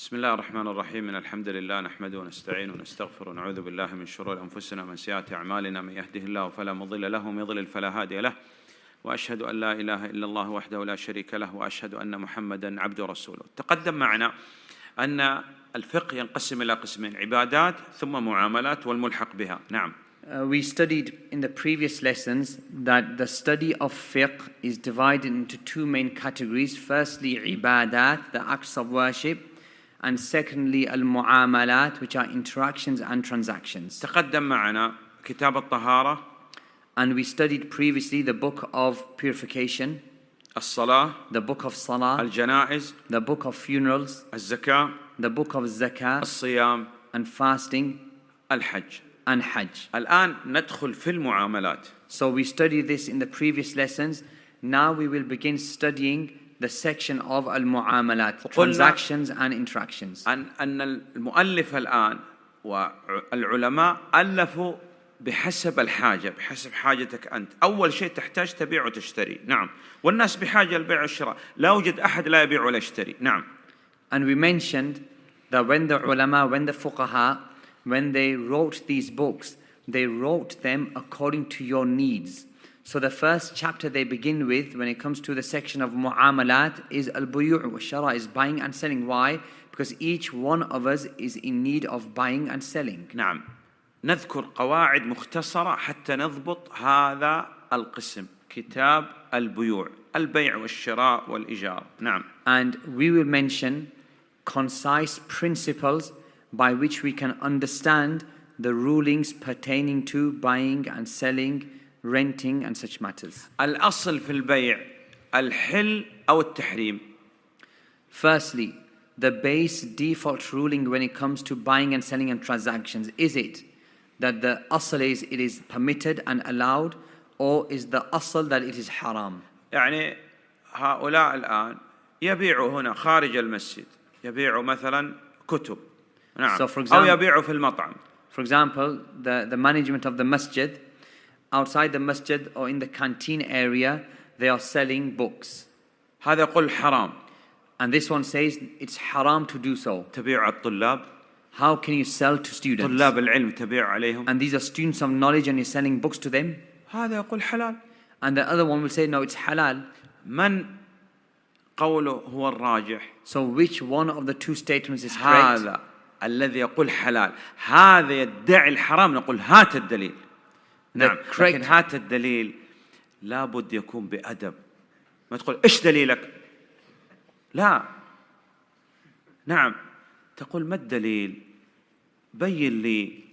بسم الله الرحمن الرحيم إن الحمد لله نحمده ونستعينه ونستغفره ونعوذ بالله من شرور أنفسنا ومن سيئات أعمالنا من يهده الله فلا مضل له ومن يضلل فلا هادي له وأشهد أن لا إله إلا الله وحده لا شريك له وأشهد أن محمدا عبده ورسوله. تقدم معنا أن الفقه ينقسم إلى قسمين: عبادات ثم معاملات والملحق بها. نعم. We studied in the previous lessons that the study of fiqh is divided into two main categories. Firstly, ibadat, the acts of worship, and secondly, al-mu'amalat, which are interactions and transactions. تقدم معنا كتاب الطهارة. And we studied previously the book of purification, الصلاة, the book of salah, الجنائز, the book of funerals, الزكاة, the book of zakah, الصيام, and fasting, الحج. and hajj. الآن ندخل في المعاملات. So we studied this in the previous lessons. Now we will begin studying the section of al-mu'amalat, transactions and interactions. أن المؤلف الآن والعلماء ألفوا بحسب الحاجة، بحسب حاجتك أنت. أول شيء تحتاج تبيع وتشتري. نعم. والناس بحاجة للبيع والشراء. لا يوجد أحد لا يبيع ولا يشتري. نعم. And we mentioned that when the ulama, when the fuqaha, when they wrote these books, they wrote them according to your needs. So the first chapter they begin with, when it comes to the section of mu'amalat, is al-buyu' wa shara, is buying and selling. Why? Because each one of us is in need of buying and selling. نعم. نذكر قواعد مختصرة حتى نضبط هذا القسم. كتاب البيوع، البيع والشراء والإيجار. نعم. And we will mention concise principles by which we can understand the rulings pertaining to buying and selling, renting and such matters. الأصل في البيع الحل أو التحريم. Firstly, the base default ruling when it comes to buying and selling and transactions, is it that the asl is it is permitted and allowed, or is the asl that it is haram? يعني هؤلاء الآن يبيعوا هنا خارج المسجد، يبيعوا مثلا كتب. نعم. So أو يبيعوا في المطعم. For example, the management of the masjid, outside the masjid or in the canteen area, they are selling books. هذا يقول حرام. And this one says it's haram to do so. تبيع الطلاب. How can you sell to students? طلاب العلم تبيع عليهم. And these are students of knowledge and you're selling books to them. هذا يقول حلال. And the other one will say no, it's halal. من قوله هو الراجح؟ So which one of the two statements is correct? هذا الذي يقول حلال، هذا يدعي الحرام، نقول هات الدليل. نعم. لكن هات الدليل لابد يكون بأدب. ما تقول إيش دليلك؟ لا. نعم. تقول ما الدليل؟ بين لي.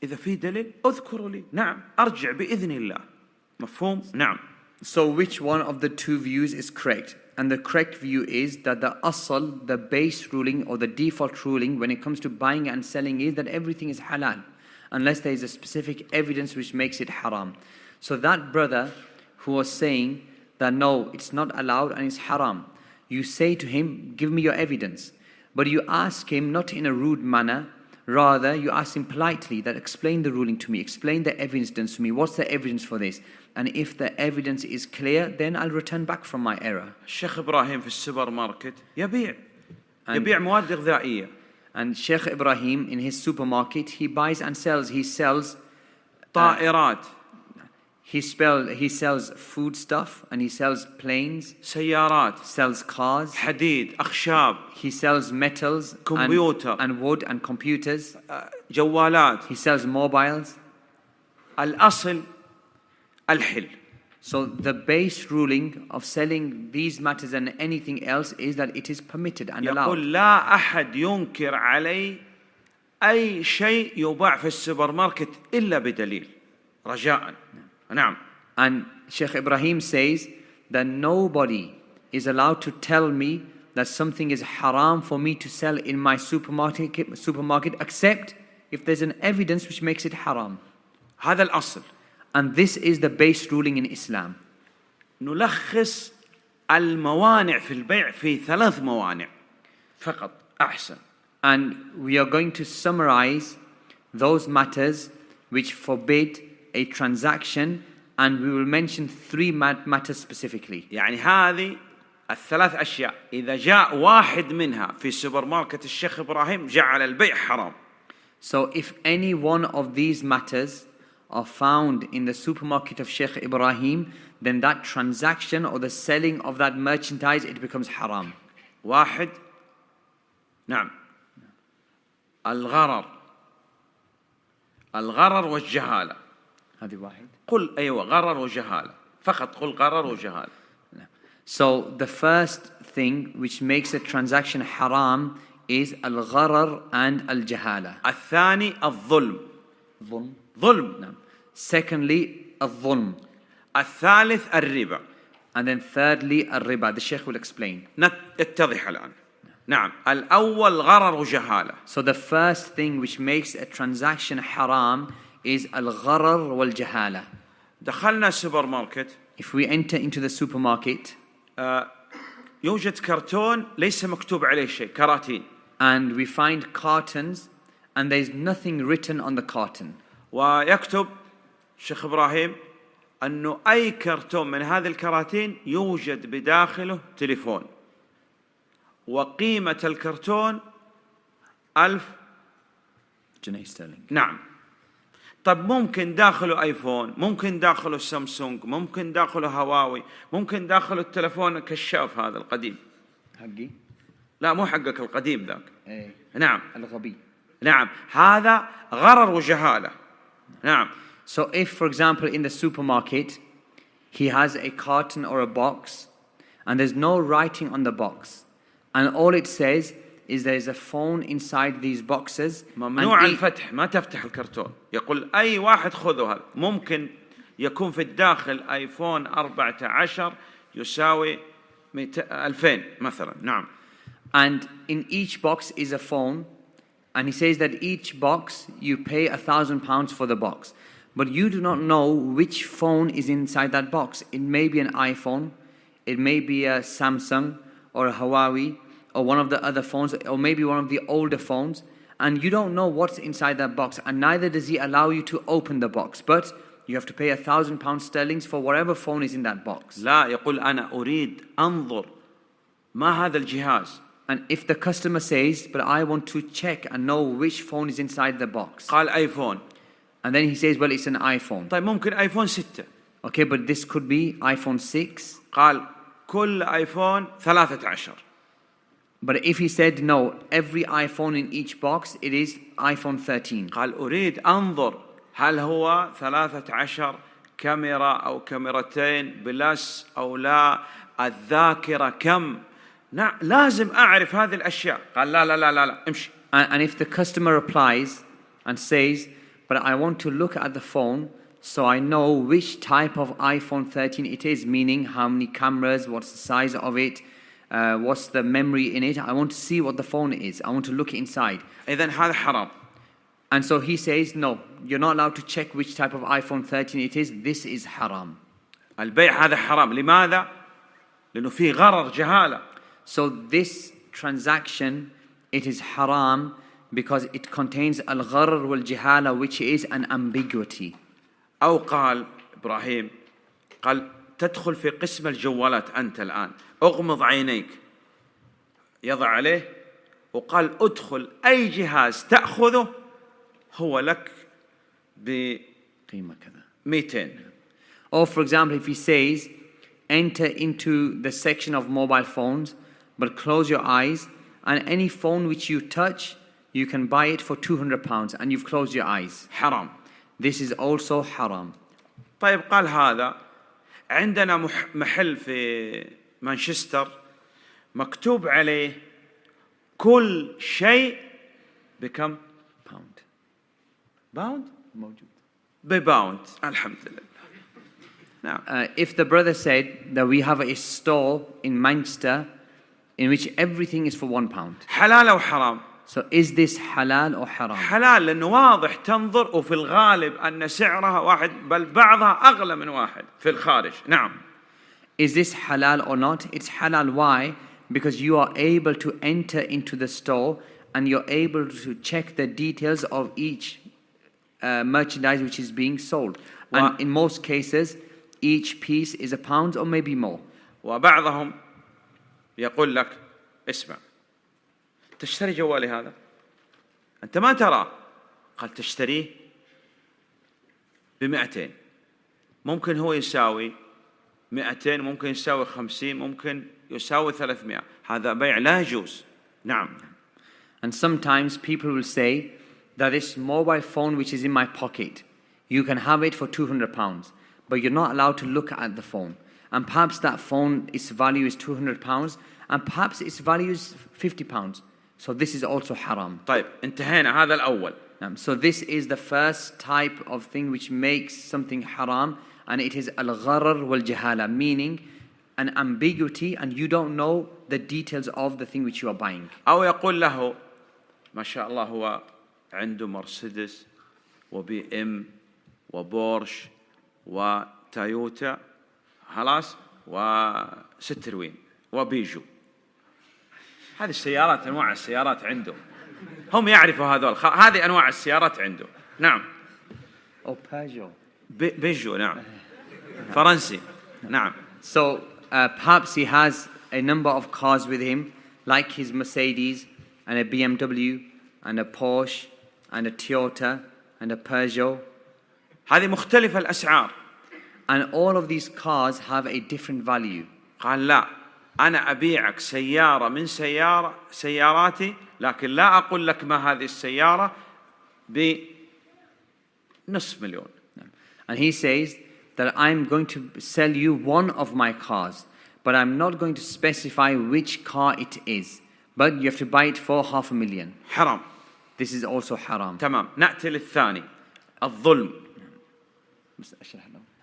إذا في دليل أذكر لي. نعم. أرجع بإذن الله. مفهوم؟ نعم. So which one of the two views is correct? And the correct view is that the asl, the base ruling or the default ruling when it comes to buying and selling is that everything is halal, unless there is a specific evidence which makes it haram. So that brother who was saying that no, it's not allowed and it's haram, you say to him, give me your evidence. But you ask him not in a rude manner, rather you ask him politely that explain the ruling to me, explain the evidence to me, what's the evidence for this? And if the evidence is clear, then I'll return back from my error. الشيخ إبراهيم في السوبر ماركت يبيع مواد غذائية. And Shaykh Ibrahim in his supermarket, he buys and sells. He sells طائرات. He sells food stuff and he sells planes. سيارات. Sells cars. حديد. أخشاب. He sells metals. كمبيوتر. And wood and computers. جوالات. He sells mobiles. الأصل الحل. So the base ruling of selling these matters and anything else is that it is permitted and allowed. يقول لا أحد ينكر علي أي شيء يباع في السوبر ماركت إلا بدليل رجاء. نعم. And Shaykh Ibrahim says that nobody is allowed to tell me that something is haram for me to sell in my supermarket except if there's an evidence which makes it haram. هذا الأصل. And this is the base ruling in Islam. نلخص الموانع في البيع في 3 موانع فقط أحسن. And we are going to summarize those matters which forbid a transaction, and we will mention 3 matters specifically. يعني هذه الثلاث أشياء إذا جاء واحد منها في سوبر ماركت الشيخ إبراهيم جعل البيع حرام. So if any one of these matters are found in the supermarket of Shaykh Ibrahim, then that transaction or the selling of that merchandise, it becomes haram. واحد نعم الغرر والجهالة. هذه واحد. قل أيوة غرر وجهالة فقط قل غرر وجهالة. So the first thing which makes a transaction haram is al-gharar and al-jahala. الثاني الظلم. ظلم. نعم. Secondly, al-dhulm. الثالث الربا. And then thirdly, al-riba. The Shaykh will explain. يتضح الآن. نعم الأول غرر وجهالة. So the first thing which makes a transaction haram is al-gharar wal-jahala. دخلنا السوبر ماركت. If we enter into the supermarket, يوجد كرتون ليس مكتوب عليه شيء كراتين. And we find cartons and there is nothing written on the carton. ويكتب شيخ إبراهيم أنه أي كرتون من هذه الكراتين يوجد بداخله تليفون وقيمة الكرتون 1000 جنيه استرليني. نعم. طب ممكن داخله ايفون، ممكن داخله سامسونج، ممكن داخله هواوي، ممكن داخله التلفون الكشاف هذا القديم. حقي؟ لا مو حقك القديم ذاك. ايه. نعم. الغبي. نعم هذا غرر وجهالة. نعم. So if for example in the supermarket he has a carton or a box and there's no writing on the box and all it says is there is a phone inside these boxes. ممنوع الفتح، ما تفتح الكرتون. يقول أي واحد خذوا هذا. ممكن يكون في الداخل آيفون 14 يساوي 2000 مثلا. نعم. And in each box is a phone and he says that each box you pay £1,000 for the box. But you do not know which phone is inside that box. It may be an iPhone, it may be a Samsung or a Huawei, or one of the other phones, or maybe one of the older phones, and you don't know what's inside that box, and neither does he allow you to open the box, but you have to pay £1,000 sterling for whatever phone is in that box. لا يقول أنا أريد أنظر ما هذا الجهاز. And if the customer says, but I want to check and know which phone is inside the box. قال آيفون. And then he says, well, it's an iPhone. طيب ممكن آيفون 6. Okay, but this could be iPhone 6. قال كل آيفون 13. But if he said no, every iPhone in each box, it is iPhone 13. قال أريد أنظر هل هو 13 كاميرا أو كاميرتين بلس أو لا، الذاكرة كم. نعم لازم أعرف هذه الأشياء. قال لا لا لا لا, لا. امشي. And if the customer replies and says, but I want to look at the phone so I know which type of iPhone 13 it is, meaning how many cameras, what's the size of it, what's the memory in it. I want to see what the phone is. I want to look inside. إذن هذا حرام. And so he says, no, you're not allowed to check which type of iPhone 13 it is. This is haram. البيع هذا حرام. لماذا؟ لأنه فيه غرر جهالة. So this transaction, it is haram because it contains al-gharar wal-jihala, which is an ambiguity. أو قال إبراهيم قال تدخل في قسم الجوالات أنت الآن أغمض عينيك يضع عليه وقال أدخل أي جهاز تأخذه هو لك بقيمة كذا 200. Or for example if he says enter into the section of mobile phones but close your eyes and any phone which you touch you can buy it for £200 and you've closed your eyes. حرام. This is also haram. طيب قال هذا عندنا محل في مانشستر مكتوب عليه كل شيء بكم؟ باوند؟ موجود. بباوند. الحمد لله. نعم. If the brother said that we have a store in Manchester in which everything is for £1. حلال أو حرام؟ So is this halal or haram? حلال لأنه واضح تنظر وفي الغالب أن سعرها واحد بل بعضها أغلى من واحد في الخارج. نعم. Is this halal or not? It's halal. Why? Because you are able to enter into the store and you're able to check the details of each merchandise which is being sold. And in most cases, each piece is £1 or maybe more. وبعضهم يقول لك اسمع، تشتري جوالي هذا أنت ما تراه، قال تشتريه ب200، ممكن هو يساوي 200، ممكن يساوي 50، ممكن يساوي 300. هذا بيع لا يجوز. نعم. And sometimes people will say that this mobile phone which is in my pocket, you can have it for £200, but you're not allowed to look at the phone. And perhaps that phone, its value is £200, and perhaps its value is £50. So this is also haram. طيب انتهينا، هذا الأول. So this is the first type of thing which makes something haram, and it is al-gharar wal-jahala, meaning an ambiguity and you don't know the details of the thing which you are buying. أو يقول له ما شاء الله هو عنده مرسيدس وبي ام وبورش وتايوتا خلاص وستروين وبيجو، هذه السيارات أنواع السيارات عنده، هم يعرفوا هذول، هذه أنواع السيارات عنده. نعم. أو بيجو. بيجو نعم، فرنسي. نعم. So perhaps he has a number of cars with him, like his Mercedes and a BMW and a Porsche and a Toyota and a Peugeot. هذه مختلفة الأسعار. And all of these cars have a different value. قال لا، أنا أبيعك سيارة من سياراتي، لكن لا أقول لك ما هذه السيارة ب500,000. And he says that I'm going to sell you one of my cars, but I'm not going to specify which car it is. But you have to buy it for $500,000. حرام. This is also haram. تمام. نأتي للثاني، الظلم.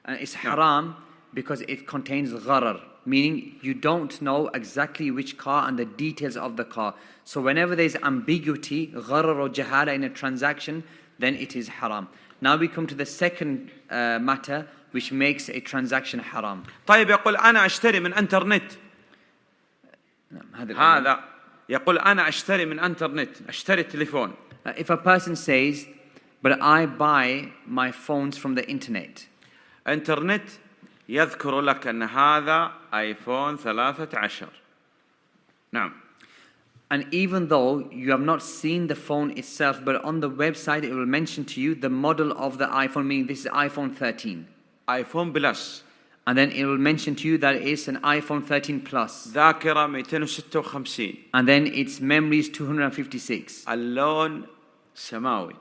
And it's haram because it contains gharar, meaning you don't know exactly which car and the details of the car. So whenever there's ambiguity, gharar or jahala in a transaction, then it is haram. Now we come to the second matter which makes a transaction haram. طيب يقول أنا أشتري من إنترنت. هذا يقول أنا أشتري من إنترنت، أشتري تليفون. If a person says, but I buy my phones from the internet. إنترنت يذكر لك أن هذا آيفون 13. نعم. And even though you have not seen the phone itself, but on the website it will mention to you the model of the iPhone, meaning this is iPhone 13. iPhone Plus. And then it will mention to you that it's an iPhone 13 Plus. ذاكرة 256. And then its memory is 256. اللون سماوي.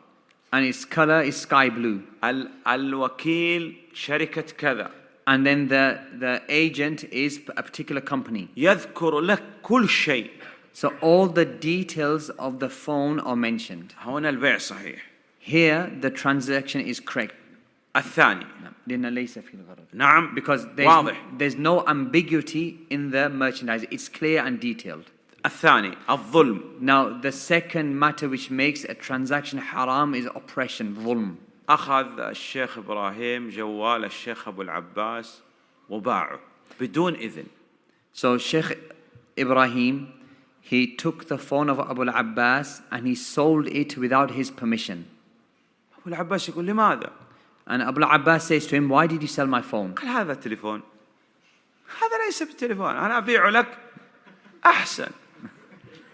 And its color is sky blue. الوكيل شركة كذا. And then the agent is a particular company. يذكر لك كل شيء. So all the details of the phone are mentioned. هنا البيع صحيح. Here the transaction is correct. الثاني. نعم. Because there's no ambiguity in the merchandise. It's clear and detailed. الثاني الظلم. Now the second matter which makes a transaction haram is oppression, ظلم. أخذ الشيخ إبراهيم جوال الشيخ أبو العباس وباعه بدون إذن. So Shaykh Ibrahim, he took the phone of Abu al-Abbas and he sold it without his permission. أبو العباس يقول لماذا؟ And Abu al-Abbas says to him, why did you sell my phone? قال هذا التليفون. هذا ليس بالتليفون، أنا أبيع لك أحسن.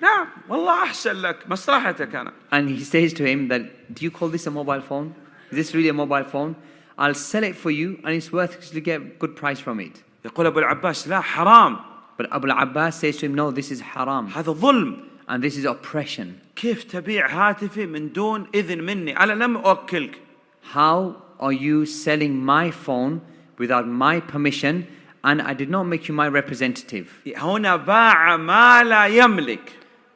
نعم والله أحسن لك، مصلحتك أنا. And he says to him that, do you call this a mobile phone? Is this really a mobile phone? I'll sell it for you and it's worth to get a good price from it. يقول أبو العباس لا حرام. But Abu al-Abbas says to him, no, this is haram. هذا ظلم. And this is oppression. كيف تبيع هاتفي من دون إذن مني؟ أنا لم أوكلك. How are you selling my phone without my permission and I did not make you my representative? هنا باع ما لا يملك.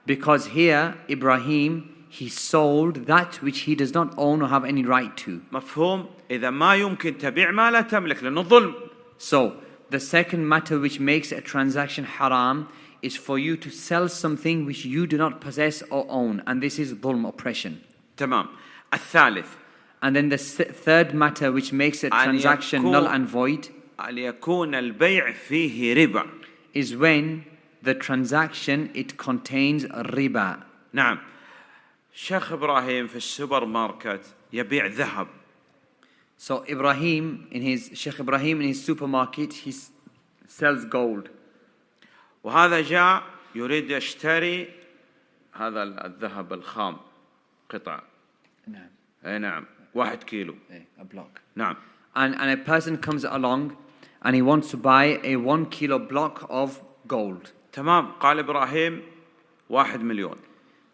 Because here Ibrahim, he sold that which he does not own or have any right to. مفهوم؟ إذا ما يمكن تبيع ما لا تملك لأنه ظلم. So the second matter which makes a transaction haram is for you to sell something which you do not possess or own, and this is ظلم, oppression. تمام. الثالث. And then the third matter which makes a transaction null and void أن يكون البيع فيه ربا. is when the transaction it contains riba. نعم. شيخ إبراهيم في السوبر ماركت يبيع ذهب. So Shaykh Ibrahim in his supermarket, he sells gold. وهذا جاء يريد يشتري هذا الذهب الخام قطع. نعم. أي نعم 1 كيلو. A block. نعم. And a person comes along and he wants to buy a 1 kilo block of gold. تمام. قال إبراهيم 1 مليون.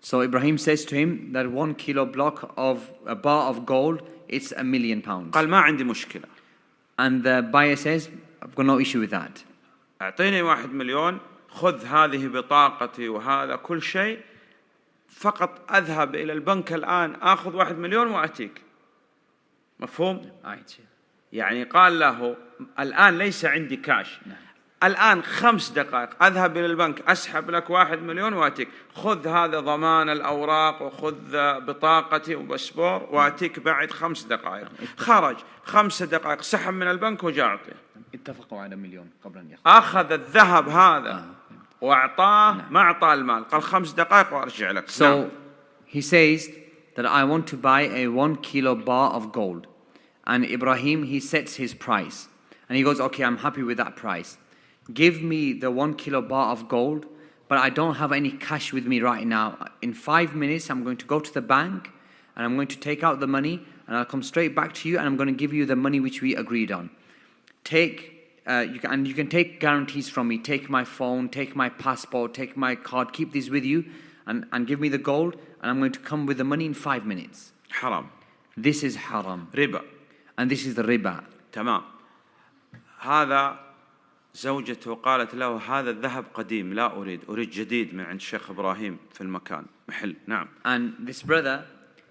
So Ibrahim says to him that 1 kilo block of a bar of gold, it's £1 million. قال ما عندي مشكلة. And the buyer says, I've got no issue with that. أعطيني 1 مليون، خذ هذه بطاقتي وهذا كل شيء، فقط أذهب إلى البنك الآن أخذ 1 مليون وأتيك. مفهوم؟ يعني قال له الآن ليس عندي كاش، الآن 5 دقائق أذهب إلى البنك أسحب لك 1 مليون وأتيك، خذ هذا ضمان الأوراق وخذ بطاقتي وباسبور وأتيك بعد 5 دقائق. خرج 5 دقائق سحب من البنك وجاء أعطيه. اتفقوا على مليون قبل أن يأخذ. أخذ الذهب هذا وأعطاه، ما أعطاه المال، قال 5 دقائق وأرجع لك. So he says that I want to buy a 1 kilo bar of gold. And Ibrahim, he sets his price. And he goes, okay, I'm happy with that price. Give me the 1 kilo bar of gold, but I don't have any cash with me right now. In 5 minutes, I'm going to go to the bank and I'm going to take out the money and I'll come straight back to you and I'm going to give you the money which we agreed on. You can take guarantees from me. Take my phone, take my passport, take my card, keep these with you and give me the gold and I'm going to come with the money in 5 minutes. Haram. This is haram. Riba. And this is the riba. تمام. هذا زوجته قالت له هذا الذهب قديم لا أريد جديد من عند الشيخ إبراهيم في المكان محل. نعم. And this brother,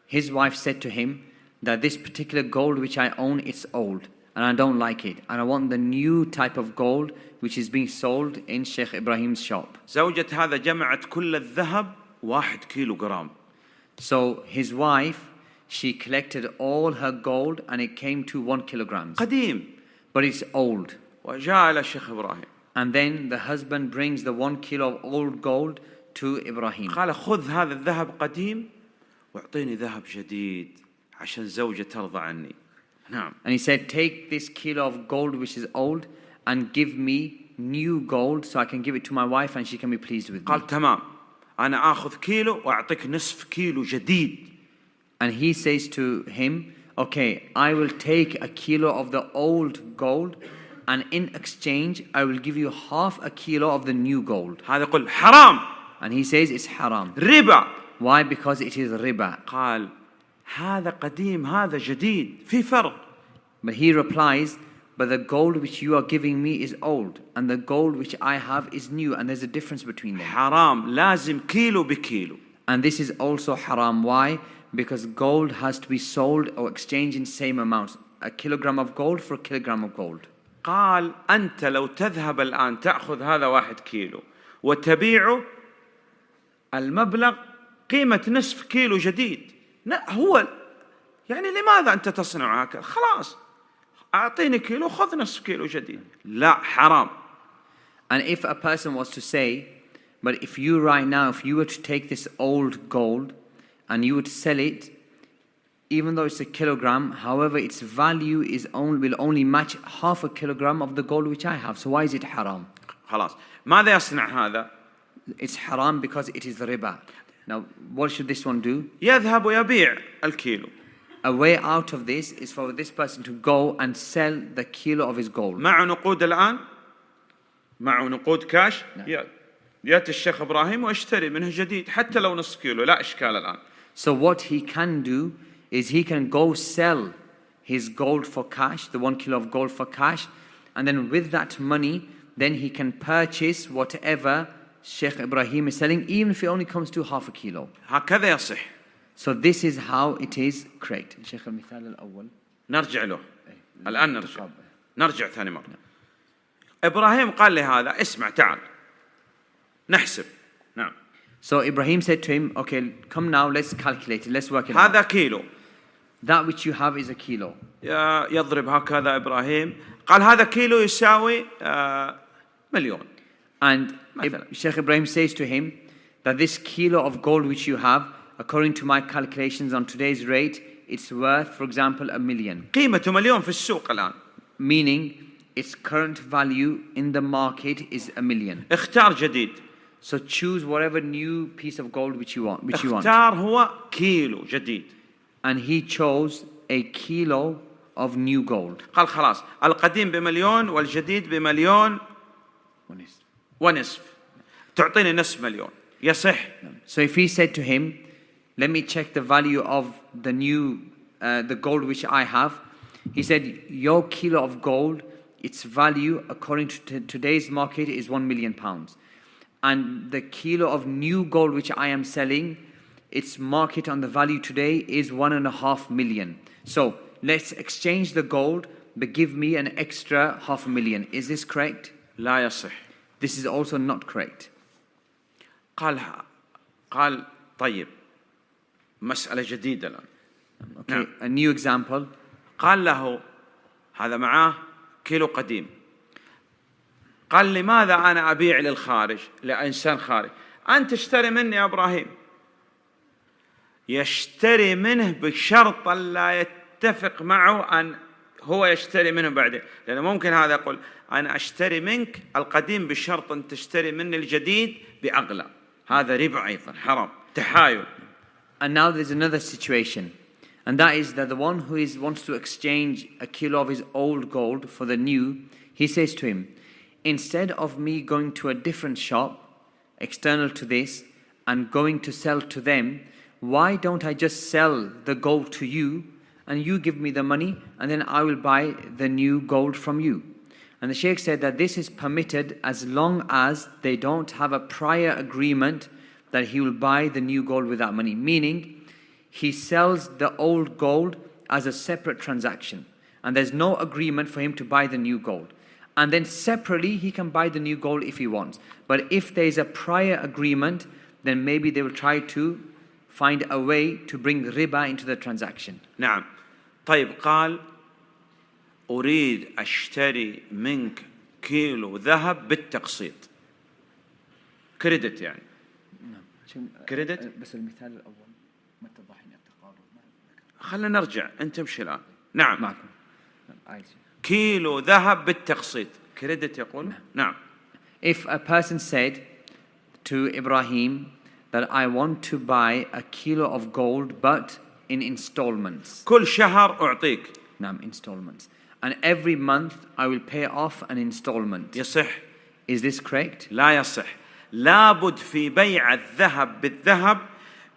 his wife said to him that this particular gold which I own, it's old and I don't like it and I want the new type of gold which is being sold in Shaykh Ibrahim's shop. زوجة هذا جمعت كل الذهب 1 كيلو جرام. So his wife, she collected all her gold and it came to 1 kilogram. قديم. But it's old. وجاء إلى الشيخ إبراهيم. And then the husband brings the 1 kilo of old gold to Ibrahim. قال خذ هذا الذهب قديم واعطيني ذهب جديد عشان زوجة ترضى عني. نعم. And he said, take this kilo of gold which is old and give me new gold so I can give it to my wife and she can be pleased with me. قال تمام أنا آخذ كيلو وأعطيك نصف كيلو جديد. And he says to him, okay, I will take a kilo of the old gold and in exchange I will give you half a kilo of the new gold. هذا يقول حرام. And he says it's haram. ربا. Why? Because it is riba. قال هذا قديم هذا جديد في فرق. But he replies, but the gold which you are giving me is old and the gold which I have is new and there's a difference between them. حرام لازم كيلو بكيلو. And this is also haram. Why? Because gold has to be sold or exchanged in same amounts. A kilogram of gold for a kilogram of gold. قال أنت لو تذهب الآن تأخذ هذا 1 كيلو وتبيعه المبلغ قيمة نصف كيلو جديد. هو يعني لماذا أنت تصنع هكذا؟ خلاص أعطيني كيلو خذ نصف كيلو جديد. لا حرام. And if a person was to say, but if you right now, if you were to take this old gold and you would sell it, even though it's a kilogram, however, its value will only match half a kilogram of the gold which I have. So why is it haram? خلاص. ماذا يصنع هذا؟ It's haram because it is the riba. Now, what should this one do? يذهب ويبيع الكيلو. A way out of this is for this person to go and sell the kilo of his gold. معه نقود الآن؟ معه نقود كاش؟ يأتي الشيخ إبراهيم ويشتري منه جديد حتى لو نصف كيلو لا إشكال الآن. So what he can do is he can go sell his gold for cash, the 1 kilo of gold for cash, and then with that money, then he can purchase whatever Shaykh Ibrahim is selling, even if it only comes to half a kilo. هكذا يصح. So this is how it is correct. Shaykh المثال الأول. نرجع له. الآن نرجع ثاني مرة. إبراهيم قال لي هذا اسمع تعال نحسب. نعم. So Ibrahim said to him, okay, come now, let's calculate it, let's work it هذا out. كيلو. That which you have is a kilo. يضرب هكذا إبراهيم قال هذا كيلو يساوي مليون. And Shaykh Ibrahim says to him that this kilo of gold which you have, according to my calculations on today's rate, it's worth, for example, 1 million. قيمته مليون في السوق الآن. Meaning, its current value in the market is $1 million. اختار جديد. So choose whatever new piece of gold which you want. اختار هو كيلو جديد. And he chose a kilo of new gold. قال خلاص القديم ب1,000,000 والجديد ب1,000,000 ونصف. تعطيني نصف مليون. يصح. So if he said to him, let me check the value of the new, the gold which I have. He said, your kilo of gold, its value according to today's market is £1 million. And the kilo of new gold which I am selling, its market on the value today is 1.5 million. So let's exchange the gold, but give me an extra 500,000. Is this correct? لا يصح. This is also not correct. قال طيب مسألة جديدة الآن. Okay, نعم. a new example. قال له هذا معاه كيلو قديم. قال لماذا أنا أبيع للخارج لإنسان خارج؟ أنت تشتري مني يا إبراهيم. يشتري منه بشرط لا يتفق معه أن هو يشتري منه بعدين، لأنه ممكن هذا يقول أنا أشتري منك القديم بشرط أن تشتري مني الجديد بأغلى. هذا ربا أيضا حرام تحايل. And now there's another situation, and that is that the one who wants to exchange a kilo of his old gold for the new, he says to him, instead of me going to a different shop external to this and going to sell to them, why don't I just sell the gold to you and you give me the money and then I will buy the new gold from you? And the Shaykh said that this is permitted as long as they don't have a prior agreement that he will buy the new gold with that money. Meaning, he sells the old gold as a separate transaction. And there's no agreement for him to buy the new gold. And then separately, he can buy the new gold if he wants. But if there is a prior agreement, then maybe they will try to find a way to bring riba into the transaction. نعم. طيب قال أريد أشتري منك كيلو ذهب بالتقسيط. كريدت يعني. كريدت. بس المثال الأول ما اتضح لي التقارب. خلينا نرجع أنت امشي الآن. نعم. معكم. كيلو ذهب بالتقسيط. كريدت يقول. نعم. If a person said to Ibrahim that I want to buy a kilo of gold but in installments. كل شهر أعطيك. نعم, installments. And every month I will pay off an installment. يصح. Is this correct? لا يصح. لابد في بيع الذهب بالذهب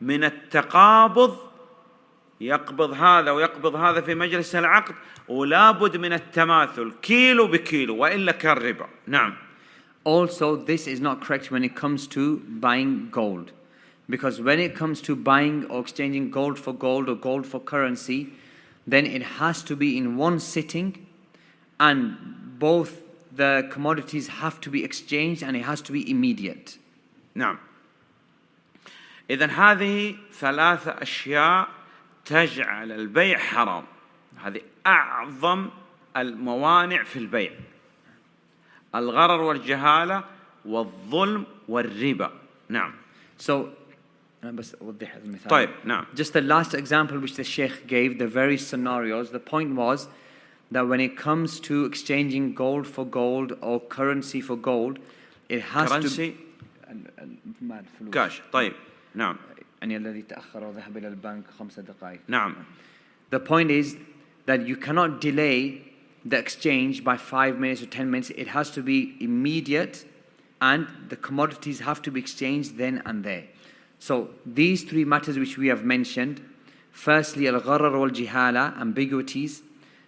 من التقابض، يقبض هذا ويقبض هذا في مجلس العقد، ولابد من التماثل كيلو بكيلو وإلا كان ربا. نعم. Also, this is not correct when it comes to buying gold. Because when it comes to buying or exchanging gold for gold or gold for currency, then it has to be in one sitting and both the commodities have to be exchanged and it has to be immediate. نعم. إذن هذه ثلاثة أشياء تجعل البيع حرام. هذه أعظم الموانع في البيع: الغرر والجهالة والظلم والربا. نعم. So, بس أوضح المثال. طيب. نعم. Just the last example which the Shaykh gave, the very scenarios, the point was that when it comes to exchanging gold for gold or currency for gold, it has currency to كاش. طيب. نعم. يعني الذي تأخر وذهب إلى البنك 5 دقائق. نعم. The point is that you cannot delay the exchange by 5 minutes or 10 minutes. It has to be immediate and the commodities have to be exchanged then and there. So these three matters which we have mentioned, firstly al-gharar wal-jihala, ambiguities,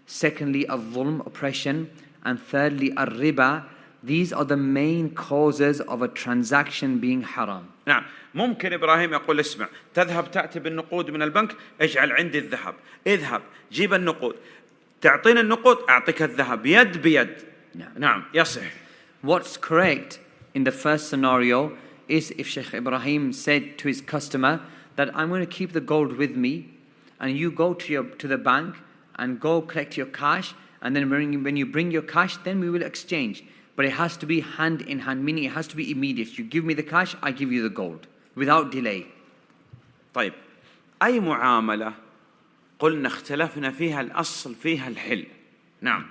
secondly al-zulm, oppression, and thirdly al-riba, these are the main causes of a transaction being haram. نعم. ممكن إبراهيم يقول اسمع، تذهب تأتي بالنقود من البنك، اجعل عندي الذهب، اذهب جيب النقود، تعطيني النقود أعطيك الذهب يد بيد. نعم يصح. What's correct in the first scenario is if Shaykh Ibrahim said to his customer that I'm going to keep the gold with me and you go to the bank and go collect your cash, and then when you bring your cash, then we will exchange. But it has to be hand in hand, meaning it has to be immediate. You give me the cash, I give you the gold, without delay. طيب أي معاملة قلنا اختلفنا فيها الأصل فيها الحل. نعم.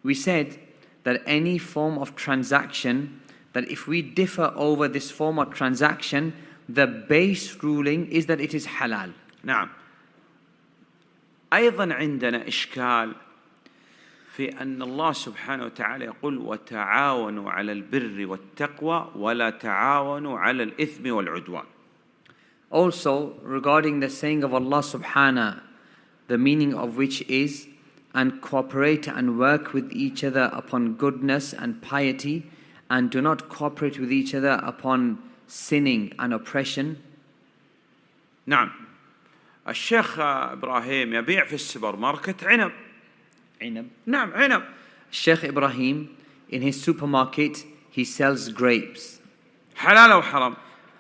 We said that any form of transaction, that if we differ over this form of transaction, the base ruling is that it is halal. نعم. أيضا عندنا إشكال في أن الله سبحانه وتعالى يقول وتعاونوا على البر والتقوى ولا تعاونوا على الإثم والعدوان. Also, regarding the saying of Allah subhanahu, the meaning of which is, and cooperate and work with each other upon goodness and piety, and do not cooperate with each other upon sinning and oppression. نعم. الشيخ إبراهيم يبيع في السوبر ماركت عنب. نعم عنب. Shaykh Ibrahim, in his supermarket, he sells grapes. حلال أو حرام؟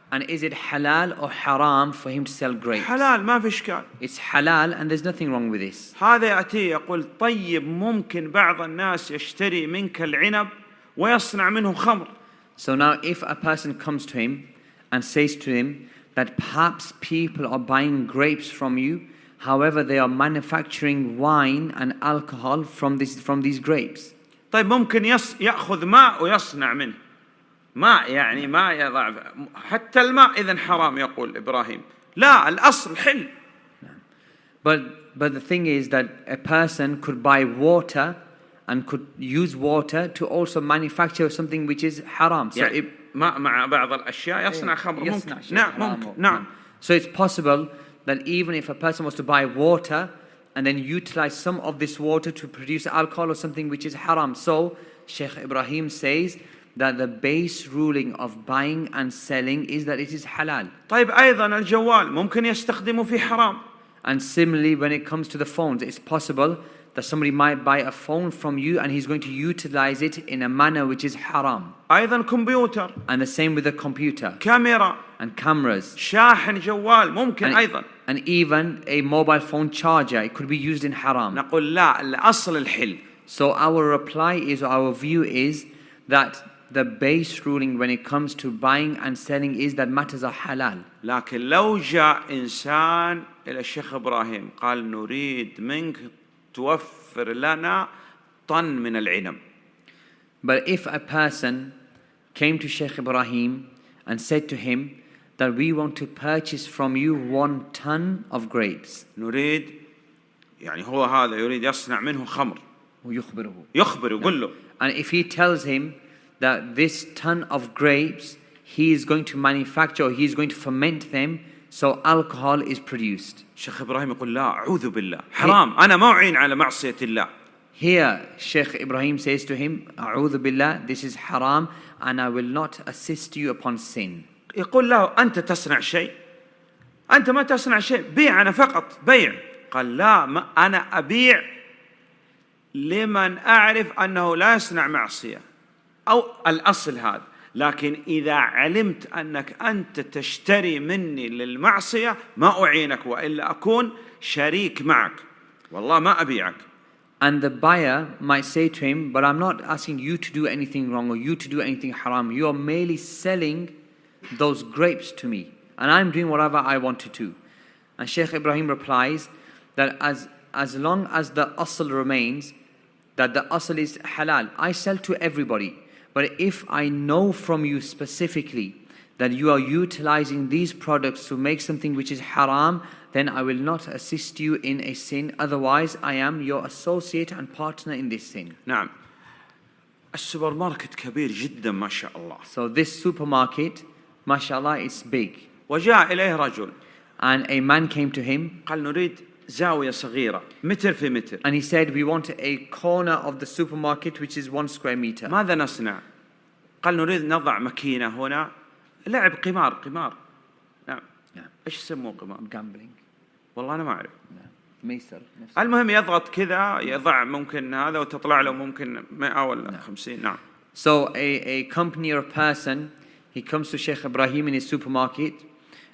And is it halal or haram for him to sell grapes? حلال ما في إشكال. It's halal and there's nothing wrong with this. هذا يأتي يقول طيب ممكن بعض الناس يشتري منك العنب ويصنع منه خمر. So now if a person comes to him and says to him that perhaps people are buying grapes from you, however they are manufacturing wine and alcohol from these grapes. طيب ممكن يأخذ ماء ويصنع منه. ماء يعني ما يضع حتى الماء إذن حرام يقول إبراهيم. لا الأصل حل. But the thing is that a person could buy water and could use water to also manufacture something which is haram. So يعني ماء مع بعض الأشياء يصنع خمر ممكن. نعم ممكن. نعم. So it's possible that even if a person was to buy water and then utilize some of this water to produce alcohol or something which is haram. So Shaykh Ibrahim says that the base ruling of buying and selling is that it is halal. طيب أيضا الجوال ممكن يستخدمه في حرام. And similarly, when it comes to the phones, it's possible that somebody might buy a phone from you and he's going to utilize it in a manner which is haram. أيضا كمبيوتر. And the same with the computer. كاميرا. And cameras. شاحن جوال ممكن أيضا. And even a mobile phone charger, it could be used in haram. نقول لا الأصل الحل. So our reply is, or our view is, that the base ruling when it comes to buying and selling is that matters are halal. لكن لو جاء إنسان إلى الشيخ إبراهيم قال نريد منك توفر لنا طن من العنب. But if a person came to Shaykh Ibrahim and said to him that we want to purchase from you 1 ton of grapes. نريد يعني هو هذا يريد يصنع منه خمر. ويخبره. يخبر يقول له. And if he tells him that this ton of grapes he is going to manufacture or he is going to ferment them so alcohol is produced. شيخ إبراهيم يقول لا أعوذ بالله حرام أنا ما أعين على معصية الله. Here Shaykh Ibrahim says to him أعوذ بالله, this is haram and I will not assist you upon sin. يقول له أنت تصنع شيء أنت ما تصنع شيء بيع أنا فقط بيع. قال لا ما أنا أبيع لمن أعرف أنه لا يصنع معصية أو الأصل هذا. لكن إذا علمت أنك أنت تشتري مني للمعصية ما أعينك وإلا أكون شريك معك والله ما أبيعك. And the buyer might say to him, but I'm not asking you to do anything wrong or you to do anything haram. You are merely selling those grapes to me and I'm doing whatever I want to do. And Shaykh Ibrahim replies that as long as the asl remains, that the asl is halal, I sell to everybody. But if I know from you specifically that you are utilizing these products to make something which is haram, then I will not assist you in a sin. Otherwise, I am your associate and partner in this sin. نعم. السوبر ماركت كبير جدا ما شاء الله. So this supermarket, mashallah, is big. وجاء إليه رجل. And a man came to him. قال نريد زاوية صغيرة متر في متر. And he said, we want a corner of the supermarket which is 1 square meter. ماذا نصنع؟ قال نريد نضع ماكينة هنا لعب قمار. نعم. إيش يسموه قمار؟ Gambling. والله أنا ما أعرف. ميسر. المهم يضغط كذا يضع ممكن هذا وتطلع له ممكن 100 ولا 50. نعم. So a company or a person, he comes to Shaykh Ibrahim in his supermarket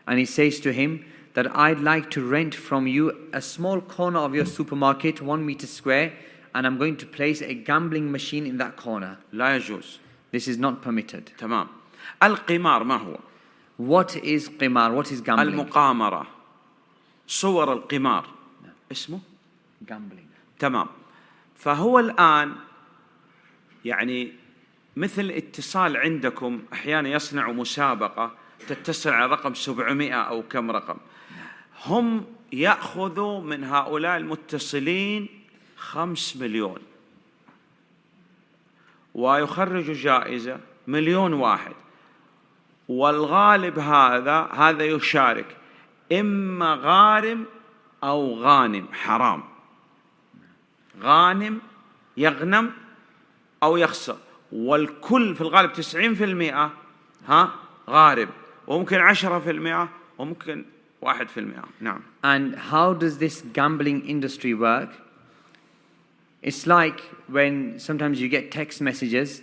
and he says to him that I'd like to rent from you a small corner of your supermarket, 1 meter square, and I'm going to place a gambling machine in that corner. لا يجوز. This is not permitted. تمام. القمار ما هو؟ What is qimar? What is gambling? المقامرة. صور القمار. اسمه؟ Gambling. تمام. فهو الآن يعني مثل اتصال عندكم أحيانا يصنعوا مسابقة تتصل على رقم 700 أو كم رقم، هم يأخذوا من هؤلاء المتصلين 5 مليون ويخرجوا جائزة 1,000,000 واحد، والغالب هذا يشارك إما غارم أو غانم، حرام. غانم يغنم أو يخسر، والكل في الغالب 90% غارم، وممكن 10% وممكن 1%. نعم. And how does this gambling industry work? It's like when sometimes you get text messages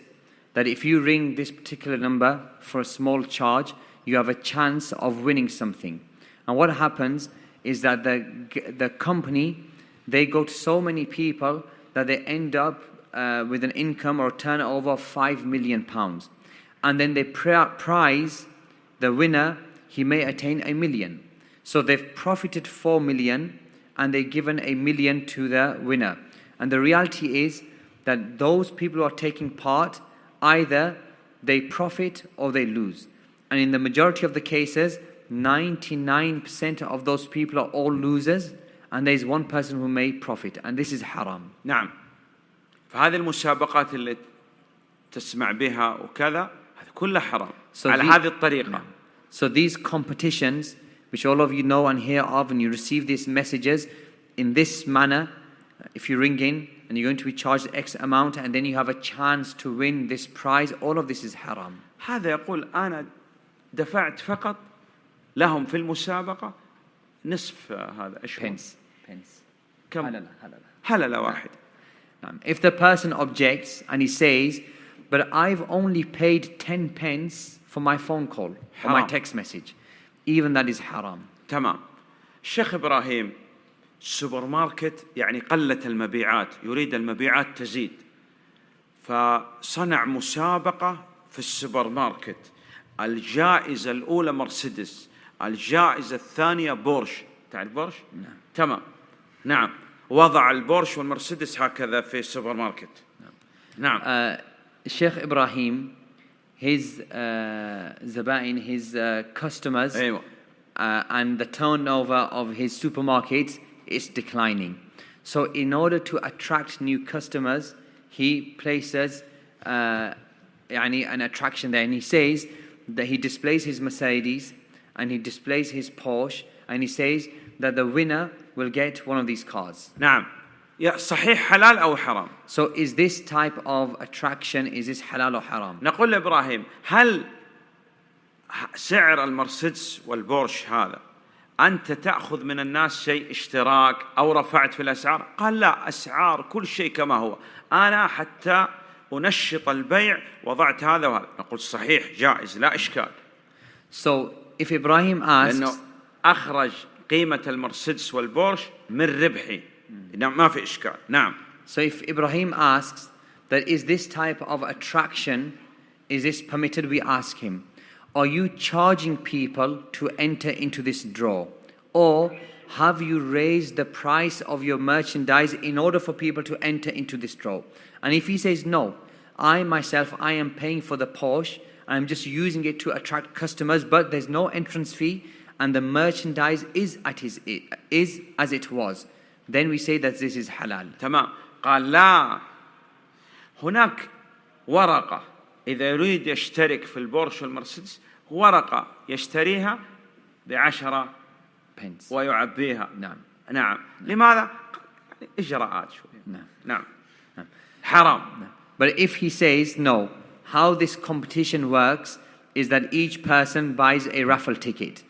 that if you ring this particular number for a small charge, you have a chance of winning something. And what happens is that the company, they go to so many people that they end up with an income or turnover of £5 million. And then they prize the winner, he may attain 1 million. So they've profited 4 million and they've given 1 million to the winner. And the reality is that those people who are taking part, either they profit or they lose. And in the majority of the cases, 99% of those people are all losers, and there is one person who may profit, and this is haram. نعم. فهذه المسابقات اللي تسمع بها وكذا هذه كلها حرام على هذه الطريقة. So these competitions, which all of you know and hear of, and you receive these messages in this manner, if you ring in and you're going to be charged X amount and then you have a chance to win this prize, all of this is haram. هذا يقول أنا دفعت فقط لهم في المسابقة نصف هذا إيش pence. كم؟ هللة واحد. If the person objects and he says, but I've only paid 10 pence for my phone call or my text message, even that is haram. تمام. الشيخ إبراهيم، السوبر ماركت يعني قلت المبيعات، يريد المبيعات تزيد، فصنع مسابقة في السوبر ماركت. الجائزة الأولى مرسيدس، الجائزة الثانية بورش. تعرف بورش؟ نعم. تمام. نعم. وضع البورش والمرسيدس هكذا في السوبر ماركت. نعم. Shaykh Ibrahim, his zabain, his customers, and the turnover of his supermarkets is declining. So in order to attract new customers, he places an attraction there, and he says that he displays his Mercedes and he displays his Porsche, and he says that the winner will get one of these cars. نعم. يا صحيح حلال أو حرام. So is this type of attraction, is this halal or haram? نقول لإبراهيم، هل سعر المرسيدس والبورش هذا أنت تأخذ من الناس شيء اشتراك أو رفعت في الأسعار؟ قال لا، أسعار كل شيء كما هو، أنا حتى أنشط البيع وضعت هذا وهذا. نقول صحيح جائز لا إشكال. So if Ibrahim asks, لأنه أخرج قيمة المرسيدس والبورش من ربحي، ما في إشكال. نعم. So if Ibrahim asks that is this type of attraction, is this permitted, we ask him, are you charging people to enter into this draw? Or have you raised the price of your merchandise in order for people to enter into this draw? And if he says no, I myself am paying for the Porsche, I'm just using it to attract customers, but there's no entrance fee and the merchandise is as it was, then we say that this is halal. تمام. قال لا، هناك ورقة إذا يريد يشترك في البورش والمرسيدس، ورقة يشتريها ب10 pence ويعبيها. نعم. نعم. لماذا؟ إجراءات شوية. نعم. نعم. حرام. But if he says no, how this competition works is that each person buys a raffle ticket,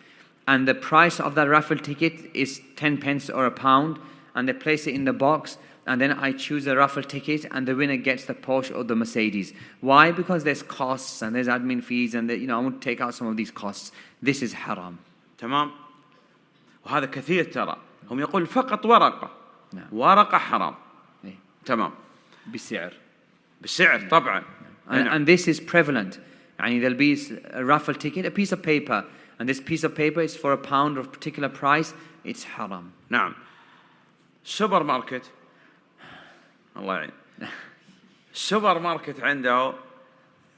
and the price of that raffle ticket is 10 pence or £1, and they place it in the box, and then I choose a raffle ticket and the winner gets the Porsche or the Mercedes. Why? Because there's costs and there's admin fees and I want to take out some of these costs. This is haram. تمام. وهذا كثير ترى. هم يقول فقط ورقة. نعم. ورقة حرام. تمام. بسعر طبعا. And this is prevalent. There'll be a raffle ticket, a piece of paper, and this piece of paper is for £1 of a particular price. It's haram. نعم. سوبر ماركت الله يعين السوبر ماركت عنده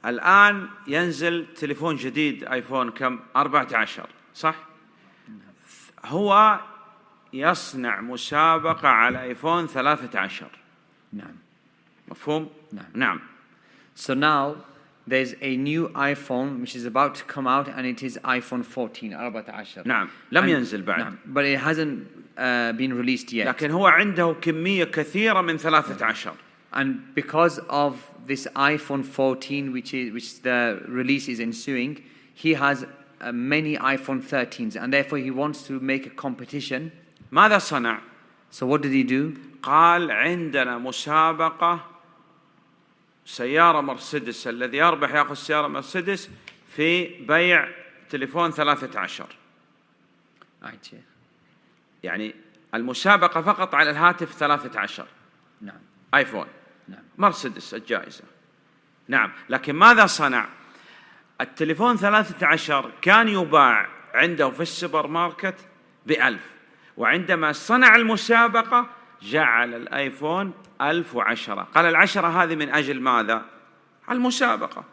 الآن ينزل تليفون جديد آيفون كم 14 صح؟ هو يصنع مسابقة على آيفون 13. نعم. مفهوم؟ نعم. نعم. So now there's a new iPhone which is about to come out and it is iPhone 14 14. نعم لم ينزل بعد. نعم. But it hasn't been released yet. لكن هو عنده كمية كثيرة من 13. And because of this iPhone 14 which the release is ensuing, he has many iPhone 13s and therefore he wants to make a competition. ماذا صنع؟ So what did he do? قال عندنا مسابقة سيارة مرسيدس، الذي يربح يأخذ سيارة مرسيدس في بيع تليفون 13. يعني المسابقة فقط على الهاتف 13. نعم. آيفون. نعم. مرسيدس الجائزة. نعم. لكن ماذا صنع؟ التليفون 13 كان يباع عنده في السوبر ماركت ب1000، وعندما صنع المسابقة جعل الآيفون 1010. قال 10 هذه من أجل ماذا؟ المسابقة.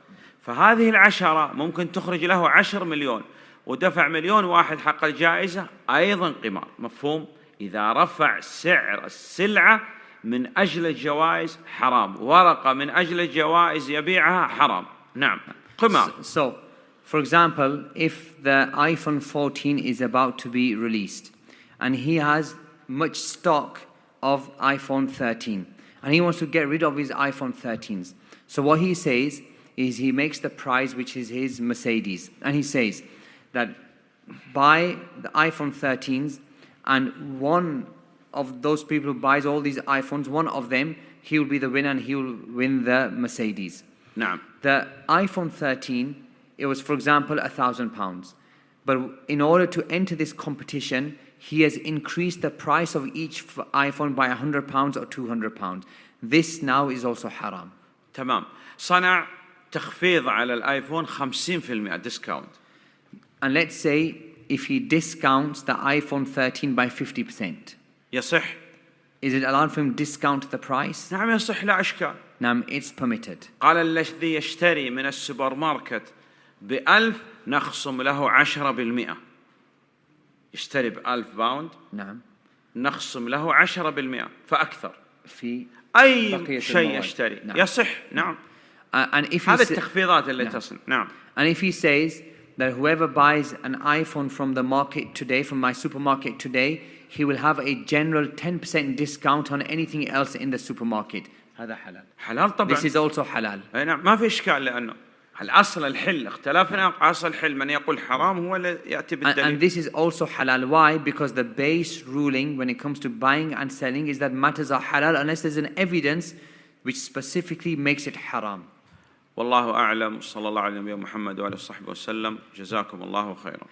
فهذه 10 ممكن تخرج له 10 مليون، ودفع 1,000,000 حق الجائزة أيضا قمار. مفهوم؟ إذا رفع سعر السلعة من أجل الجوائز حرام، ورقة من أجل الجوائز يبيعها حرام. نعم قمار. So, for example, if the iPhone 14 is about to be released and he has much stock of iPhone 13 and he wants to get rid of his iPhone 13s, so what he says is he makes the price which is his Mercedes, and he says that buy the iPhone 13s, and one of those people who buys all these iPhones, one of them, he will be the winner and he will win the Mercedes. نعم. The iPhone 13, it was, for example, £1,000. But in order to enter this competition, he has increased the price of each iPhone by £100 or £200. This now is also haram. تمام. صنع تخفيض على الآيفون 50% discount. And let's say if he discounts the iPhone 13 by 50%. يصح. Is it allowed for him to discount the price? نعم يصح لا إشكال. نعم, it's permitted. قال الذي يشتري من السوبر ماركت ب1000 نخصم له 10%. يشتري ب1000 £. نعم. نخصم له 10% فأكثر. في أي شيء يشتري. نعم. يصح. نعم. And if هذه التخفيضات اللي تصل. نعم. And if he says that whoever buys an iPhone from the market today, from my supermarket today, he will have a general 10% discount on anything else in the supermarket. هذا حلال. حلال طبعا. This is also halal. أي نعم ما في إشكال، لأنه الأصل الحل. اختلافنا أصل الحل، من يقول حرام هو اللي يأتي بالدليل. And this is also halal. Why? Because the base ruling when it comes to buying and selling is that matters are halal unless there's an evidence which specifically makes it haram. والله أعلم. صلى الله على نبينا محمد وعلى صحبه وسلم. جزاكم الله خيرا.